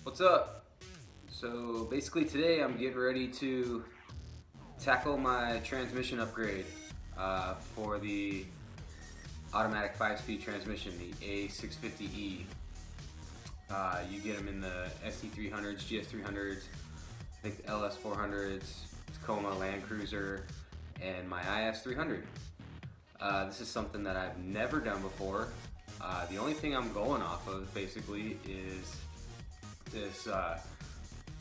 What's up? So basically today I'm getting ready to tackle my transmission upgrade for the automatic 5-speed transmission, the A650E. You get them in the ST300s, GS300s, I think the LS400s, Tacoma, Land Cruiser, and my IS300. This is something that I've never done before. The only thing I'm going off of basically is this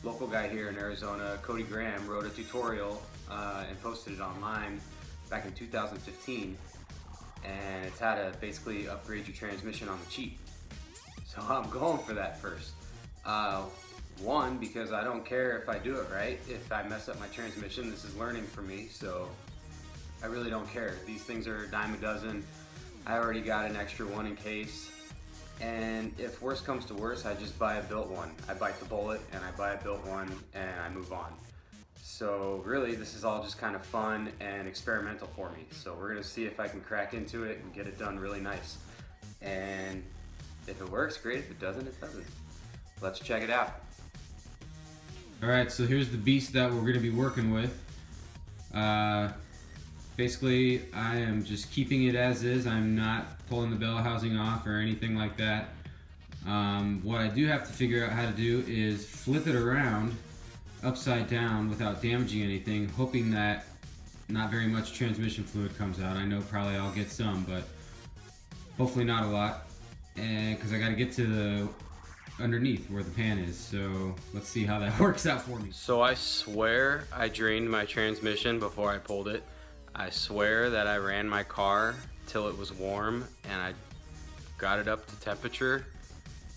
local guy here in Arizona, Cody Graham, wrote a tutorial and posted it online back in 2015, and it's how to basically upgrade your transmission on the cheap. So I'm going for that first. One, because I don't care if I do it right. If I mess up my transmission, this is learning for me, so I really don't care. These things are a dime a dozen. I already got an extra one in case. And if worse comes to worse, I just buy a built one. I bite the bullet and I buy a built one and I move on. So really, this is all just kind of fun and experimental for me. So we're gonna see if I can crack into it and get it done really nice. And if it works, great. If it doesn't, it doesn't. Let's check it out. All right, so here's the beast that we're going to be working with. Basically, I am just keeping it as is. I'm not pulling the bell housing off or anything like that. What I do have to figure out how to do is flip it around upside down without damaging anything, hoping that not very much transmission fluid comes out. I know probably I'll get some, but hopefully not a lot. And because I got to get to the underneath where the pan is, so let's see how that works out for me. So I swear I drained my transmission before I pulled it. I swear that I ran my car till it was warm and I got it up to temperature,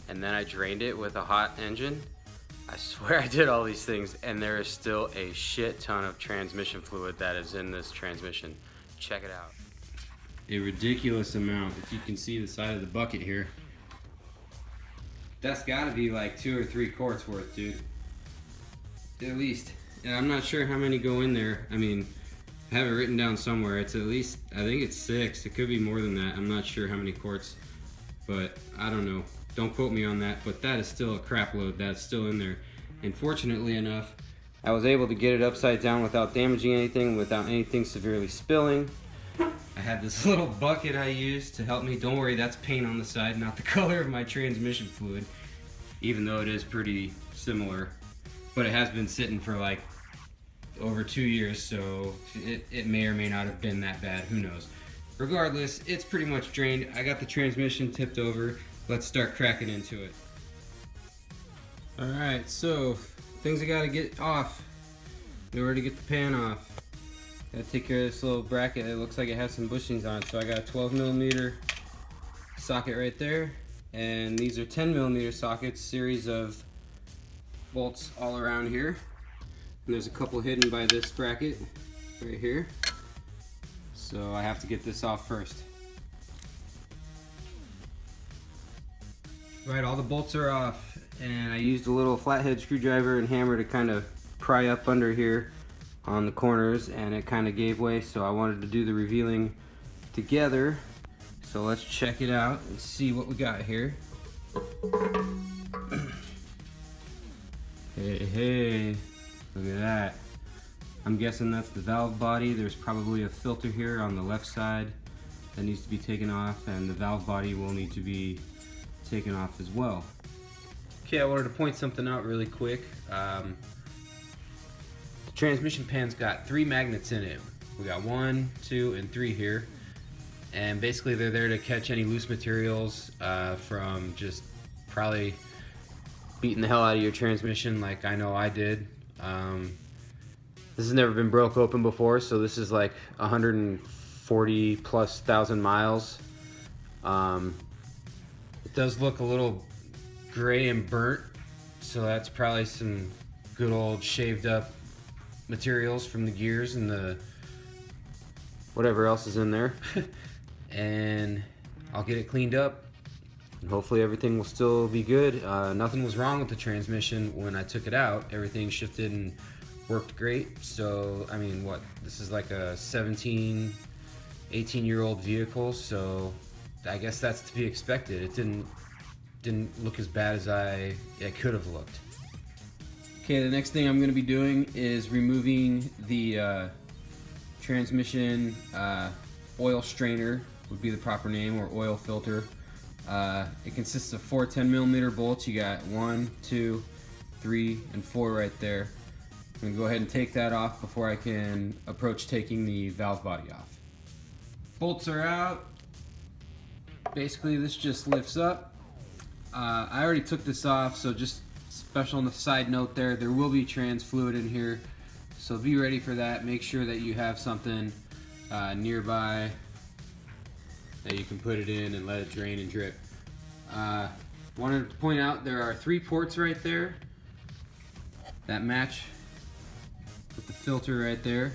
and then I drained it with a hot engine. I swear I did all these things, and there is still a shit ton of transmission fluid that is in this transmission. Check it out. A ridiculous amount. If you can see the side of the bucket here, that's got to be like 2 or 3 quarts worth, dude. At least. And I'm not sure how many go in there. I mean, I have it written down somewhere. It's at least, I think it's 6. It could be more than that. I'm not sure how many quarts, but I don't know. Don't quote me on that, but that is still a crap load that's still in there. And fortunately enough, I was able to get it upside down without damaging anything, without anything severely spilling. I had this little bucket I used to help me. Don't worry, that's paint on the side, not the color of my transmission fluid, even though it is pretty similar. But it has been sitting for like over 2 years, so it may or may not have been that bad, who knows. Regardless, it's pretty much drained. I got the transmission tipped over. Let's start cracking into it. Alright, so things I gotta get off in order to get the pan off. Gotta take care of this little bracket. It looks like it has some bushings on it, so I got a 12mm socket right there, and these are 10mm sockets, series of bolts all around here. And there's a couple hidden by this bracket right here. So I have to get this off first. Right, all the bolts are off, and I used a little flathead screwdriver and hammer to kind of pry up under here on the corners, and it kind of gave way, so I wanted to do the revealing together. So let's check it out and see what we got here. Hey, look at that. I'm guessing that's the valve body. There's probably a filter here on the left side that needs to be taken off, and the valve body will need to be taken off as well. Okay, I wanted to point something out really quick. The transmission pan's got 3 magnets in it. We got 1, 2, and 3 here. And basically they're there to catch any loose materials from just probably beating the hell out of your transmission like I know I did. This has never been broke open before, so this is like 140 plus thousand miles. It does look a little gray and burnt, so that's probably some good old shaved up materials from the gears and the whatever else is in there. And I'll get it cleaned up, and hopefully everything will still be good. Nothing was wrong with the transmission when I took it out. Everything shifted and worked great. So I mean, what, this is like a 18-year-old vehicle, so I guess that's to be expected. It didn't didn't look as bad as it could have looked. Okay, the next thing I'm going to be doing is removing the transmission oil strainer, would be the proper name, or oil filter. It consists of 4 10mm bolts. You got 1, 2, 3, and 4 right there. I'm going to go ahead and take that off before I can approach taking the valve body off. Bolts are out. Basically this just lifts up. I already took this off, so just special on the side note there will be trans fluid in here, so be ready for that. Make sure that you have something nearby that you can put it in and let it drain and drip. Wanted to point out there are 3 ports right there that match with the filter right there.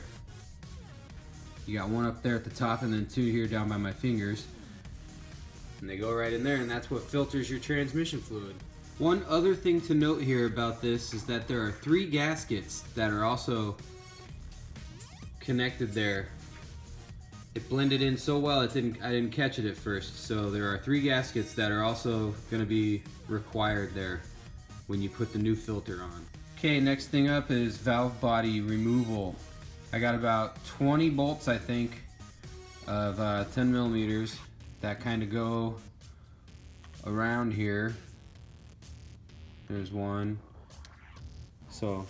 You got 1 up there at the top and then 2 here down by my fingers, and they go right in there, and that's what filters your transmission fluid. One other thing to note here about this is that there are 3 gaskets that are also connected there. It blended in so well I didn't catch it at first. So there are 3 gaskets that are also going to be required there when you put the new filter on. Okay, next thing up is valve body removal. I got about 20 bolts, I think, of 10mm that kind of go around here. There's 1. So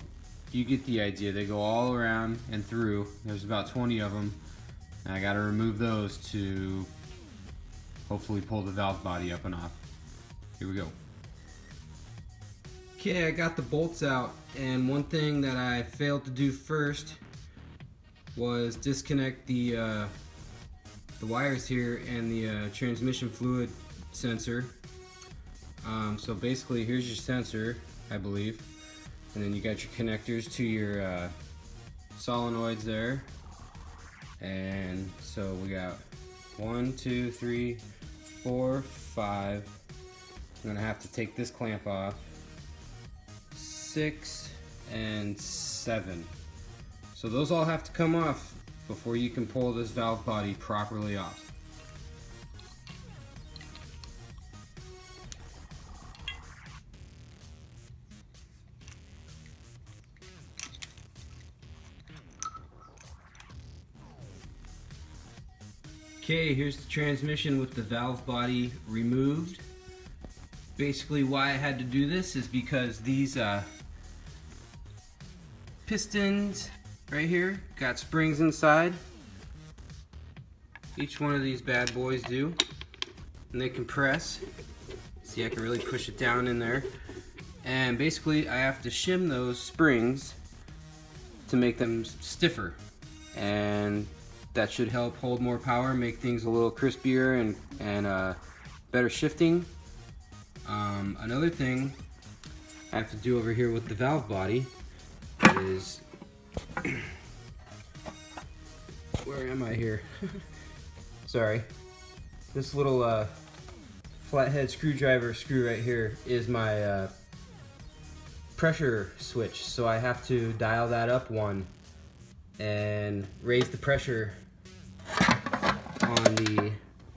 you get the idea. They go all around and through. There's about 20 of them. And I got to remove those to hopefully pull the valve body up and off. Here we go. Okay, I got the bolts out, and one thing that I failed to do first was disconnect the wires here and the transmission fluid sensor. So basically here's your sensor, I believe, and then you got your connectors to your solenoids there. And so we got 1, 2, 3, 4, 5. I'm gonna have to take this clamp off. 6 and 7. So those all have to come off before you can pull this valve body properly off. Okay, here's the transmission with the valve body removed. Basically why I had to do this is because these pistons right here got springs inside. Each one of these bad boys do. And they compress. See, I can really push it down in there. And basically I have to shim those springs to make them stiffer. And that should help hold more power, make things a little crispier and better shifting. Another thing I have to do over here with the valve body is, where am I here? Sorry. This little flathead screwdriver screw right here is my pressure switch. So I have to dial that up 1 and raise the pressure on the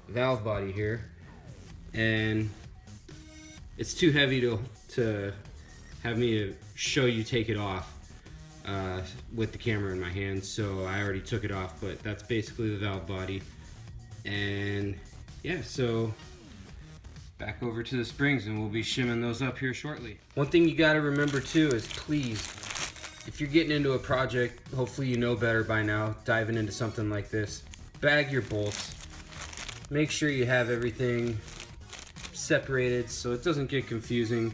valve body here, and it's too heavy to have me to show you take it off with the camera in my hand, so I already took it off. But that's basically the valve body. And yeah, so back over to the springs, and we'll be shimming those up here shortly. One thing you got to remember too is, please, if you're getting into a project, hopefully you know better by now, diving into something like this, bag your bolts. Make sure you have everything separated so it doesn't get confusing,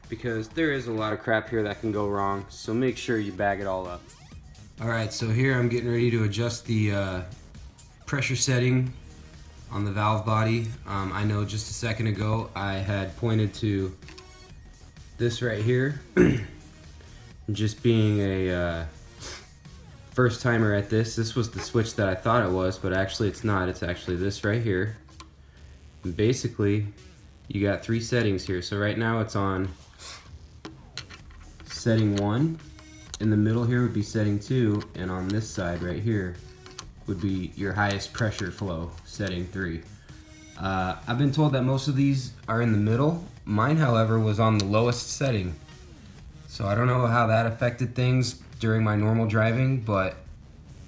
because there is a lot of crap here that can go wrong, so make sure you bag it all up. Alright, so here I'm getting ready to adjust the pressure setting on the valve body. I know just a second ago I had pointed to this right here. Just being a first timer at this was the switch that I thought it was, but actually it's not. It's actually this right here. And basically you got 3 settings here. So right now it's on setting 1. In the middle here would be setting 2, and on this side right here would be your highest pressure flow, setting 3. I've been told that most of these are in the middle, Mine, however, was on the lowest setting. So I don't know how that affected things during my normal driving, but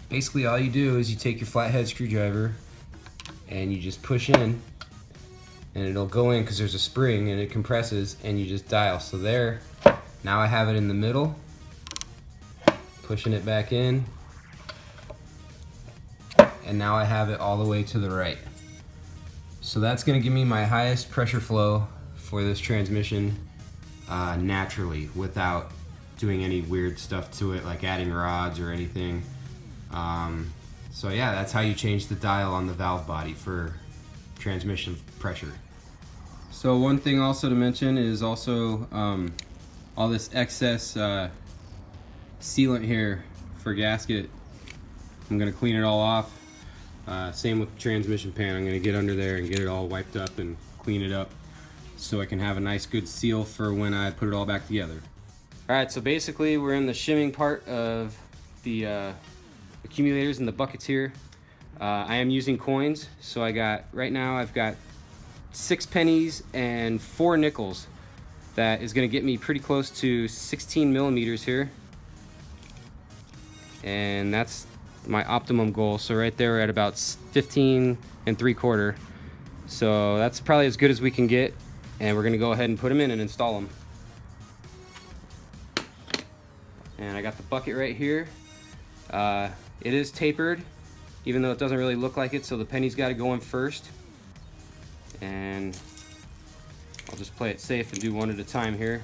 basically all you do is you take your flathead screwdriver and you just push in, and it'll go in because there's a spring and it compresses, and you just dial. So there, now I have it in the middle, pushing it back in, and now I have it all the way to the right. So that's going to give me my highest pressure flow for this transmission naturally, without doing any weird stuff to it like adding rods or anything. So yeah, that's how you change the dial on the valve body for transmission pressure. So one thing also to mention is also all this excess sealant here for gasket. I'm going to clean it all off. Same with the transmission pan. I'm going to get under there and get it all wiped up and clean it up so I can have a nice good seal for when I put it all back together. Alright, so basically we're in the shimming part of the accumulators and the buckets here. I am using coins, so right now I've got 6 pennies and 4 nickels. That is going to get me pretty close to 16 millimeters here. And that's my optimum goal. So right there we're at about 15 3/4. So that's probably as good as we can get. And we're going to go ahead and put them in and install them. And I got the bucket right here. It is tapered, even though it doesn't really look like it, so the penny's got to go in first. And I'll just play it safe and do one at a time here.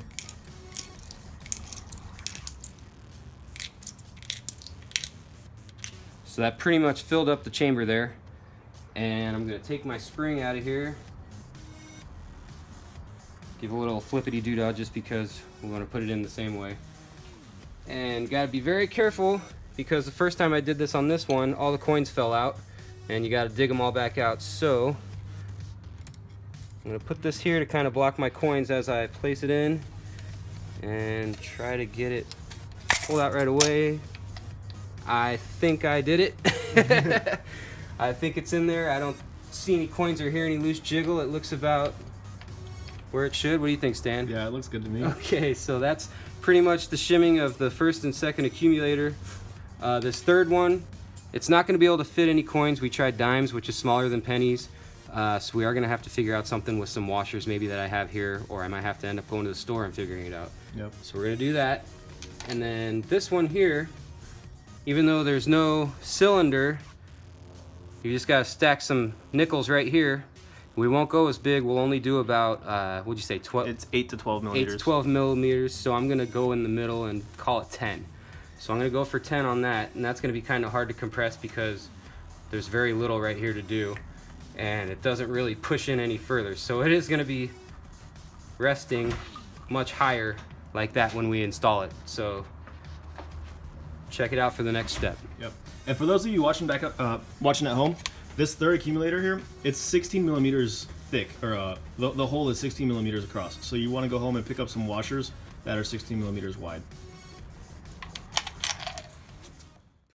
So that pretty much filled up the chamber there. And I'm going to take my spring out of here. Give a little flippity doodah just because we want to put it in the same way. And got to be very careful, because the first time I did this on this one, all the coins fell out and you got to dig them all back out. So I'm going to put this here to kind of block my coins as I place it in and try to get it pulled out right away. I think I did it. I think it's in there. I don't see any coins or hear any loose jiggle. It looks about where it should. What do you think, Stan? Yeah, it looks good to me. Okay, so that's pretty much the shimming of the first and second accumulator. This third one, it's not going to be able to fit any coins. We tried dimes, which is smaller than pennies. So we are going to have to figure out something with some washers maybe that I have here, or I might have to end up going to the store and figuring it out. Yep. So we're going to do that. And then this one here, even though there's no cylinder, you just got to stack some nickels right here. We won't go as big. We'll only do about, what'd you say, 12? It's 8 to 12 millimeters. 8 to 12 millimeters, so I'm going to go in the middle and call it 10. So I'm going to go for 10 on that, and that's going to be kind of hard to compress because there's very little right here to do, and it doesn't really push in any further. So it is going to be resting much higher like that when we install it. So check it out for the next step. Yep. And for those of you watching watching at home, this third accumulator here, it's 16 millimeters thick, or the hole is 16 millimeters across. So you want to go home and pick up some washers that are 16 millimeters wide.